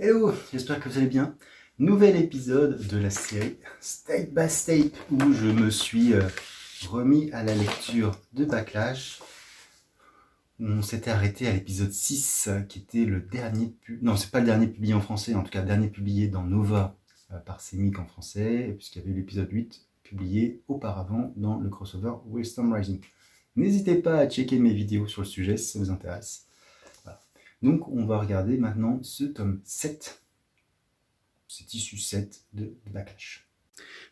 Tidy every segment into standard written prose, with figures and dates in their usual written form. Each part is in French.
Hello, j'espère que vous allez bien. Nouvel épisode de la série State by State où je me suis remis à la lecture de Backlash. On s'était arrêté à l'épisode 6 qui était le dernier non, c'est pas le dernier publié en français, en tout cas le dernier publié dans Nova par Semic en français, puisqu'il y avait eu l'épisode 8 publié auparavant dans le crossover Wildstorm Rising. N'hésitez pas à checker mes vidéos sur le sujet si ça vous intéresse. Voilà. Donc on va regarder maintenant ce tome 7. C'est issu 7 de Backlash.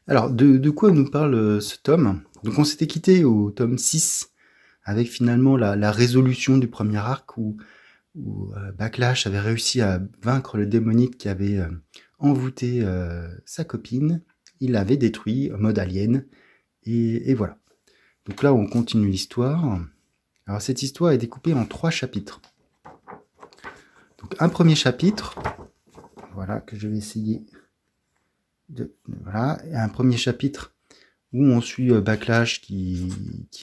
Alors, de quoi nous parle ce tome? Donc, on s'était quitté au tome 6 avec finalement la résolution du premier arc où Backlash avait réussi à vaincre le démonite qui avait envoûté sa copine. Il l'avait détruit en mode alien. Et voilà. Donc là, on continue l'histoire. Alors, cette histoire est découpée en 3 chapitres. Donc, un premier chapitre, voilà, que je vais essayer voilà, un premier chapitre où on suit Backlash qui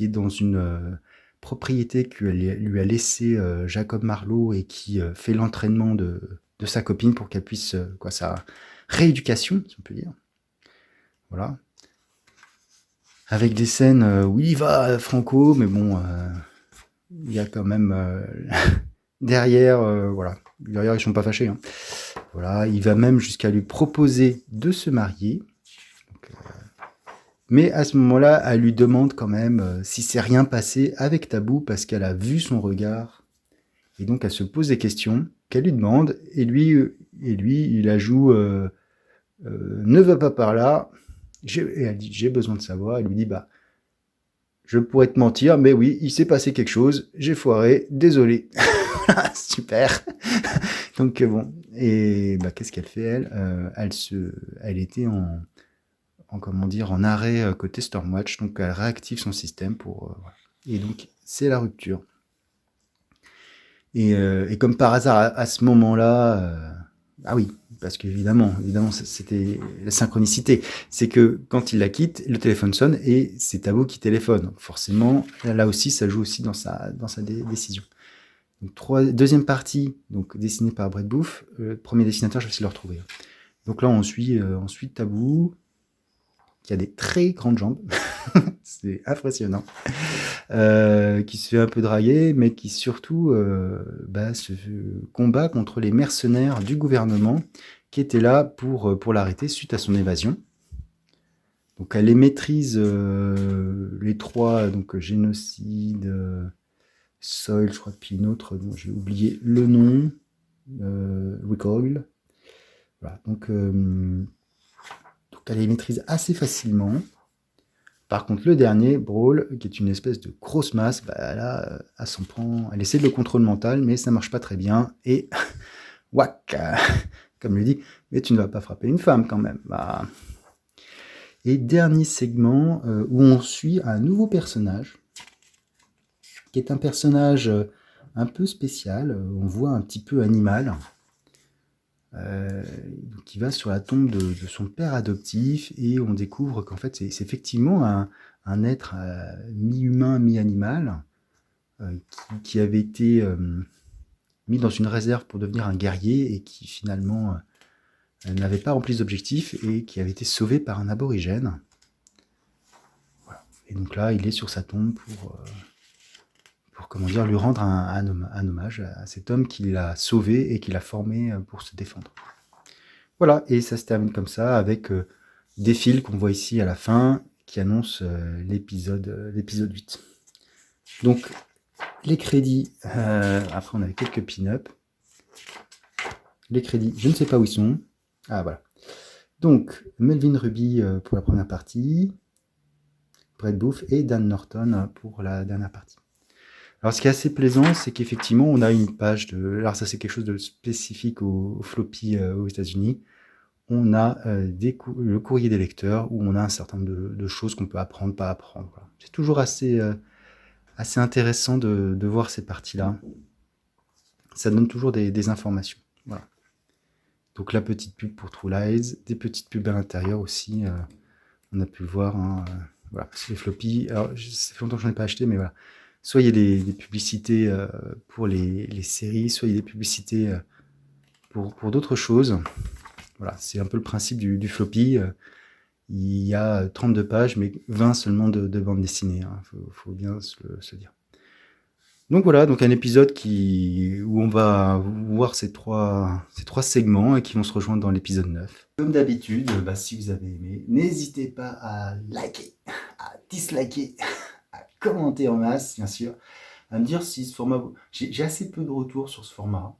est dans une propriété que lui a laissé Jacob Marlowe et qui fait l'entraînement de sa copine pour qu'elle puisse, sa rééducation, si on peut dire. Voilà. Avec des scènes où il va franco, mais bon, il y a quand même derrière, voilà. Derrière, ils sont pas fâchés. Hein. Voilà, il va même jusqu'à lui proposer de se marier. Donc, mais à ce moment-là, elle lui demande quand même si c'est rien passé avec Tabou parce qu'elle a vu son regard. Et donc, elle se pose des questions qu'elle lui demande. Et lui il ajoute ne va pas par là. Et elle dit j'ai besoin de savoir. Elle lui dit bah je pourrais te mentir, mais oui, il s'est passé quelque chose. J'ai foiré, désolé. Super. Donc bon, et bah, qu'est-ce qu'elle fait elle elle était en arrêt côté Stormwatch, donc elle réactive son système pour voilà. Et donc c'est la rupture. Et comme par hasard à ce moment-là, ah oui, parce qu'évidemment, c'était la synchronicité, c'est que quand il la quitte, le téléphone sonne et c'est Tabou qui téléphone. Donc forcément, là aussi, ça joue aussi dans sa décision. Donc, deuxième partie, donc dessinée par Brett Booth. Premier dessinateur, je vais essayer de le retrouver. Donc là, on suit Tabou, qui a des très grandes jambes. C'est impressionnant. Qui se fait un peu draguer, mais qui surtout se combat contre les mercenaires du gouvernement qui étaient là pour l'arrêter suite à son évasion. Donc elle les maîtrise les trois, donc génocide, Soil, je crois, puis une autre dont j'ai oublié le nom, Recoil. Voilà, donc elle les maîtrise assez facilement. Par contre, le dernier, Brawl, qui est une espèce de grosse masse, bah là, elle s'en prend, elle essaie de le contrôle mental, mais ça marche pas très bien. Et whack, comme lui dit, mais tu ne vas pas frapper une femme quand même. Bah. Et dernier segment où on suit un nouveau personnage, qui est un personnage un peu spécial. On voit un petit peu animal. Qui va sur la tombe de son père adoptif et on découvre qu'en fait c'est effectivement un être mi-humain, mi-animal qui avait été mis dans une réserve pour devenir un guerrier et qui finalement n'avait pas rempli les objectifs et qui avait été sauvé par un aborigène. Voilà. Et donc là, il est sur sa tombe pour lui rendre un hommage à cet homme qui l'a sauvé et qui l'a formé pour se défendre. Voilà, et ça se termine comme ça, avec des fils qu'on voit ici à la fin, qui annoncent l'épisode 8. Donc, les crédits, après on avait quelques pin-up. Les crédits, je ne sais pas où ils sont. Ah, voilà. Donc, Melvin Ruby pour la première partie, Brett Booth et Dan Norton pour la dernière partie. Alors, ce qui est assez plaisant, c'est qu'effectivement, on a une page de... Alors, ça, c'est quelque chose de spécifique au floppy aux États-Unis. On a le courrier des lecteurs où on a un certain nombre de choses qu'on peut apprendre, pas apprendre. Voilà. C'est toujours assez intéressant de voir ces parties-là. Ça donne toujours des informations. Voilà. Donc la petite pub pour True Lies, des petites pubs à l'intérieur aussi. On a pu le voir. Hein, voilà, parce que les floppies, alors ça fait longtemps que je n'en ai pas acheté, mais voilà. Soit il y a des publicités pour les séries, soit il y a des publicités pour d'autres choses. Voilà, c'est un peu le principe du floppy. Il y a 32 pages, mais 20 seulement de bande dessinée. Faut bien se dire. Donc voilà, donc un épisode où on va voir ces trois segments et qui vont se rejoindre dans l'épisode 9. Comme d'habitude, si vous avez aimé, n'hésitez pas à liker, à disliker, à commenter en masse, bien sûr, à me dire si ce format... J'ai assez peu de retours sur ce format,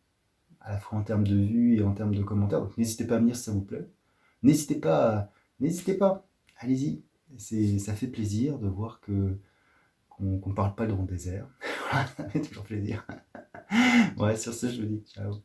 à la fois en termes de vues et en termes de commentaires, donc n'hésitez pas à me dire si ça vous plaît. N'hésitez pas, allez-y, ça fait plaisir de voir qu'on parle pas dans le désert. Ça fait toujours plaisir. Ouais, sur ce, je vous dis ciao.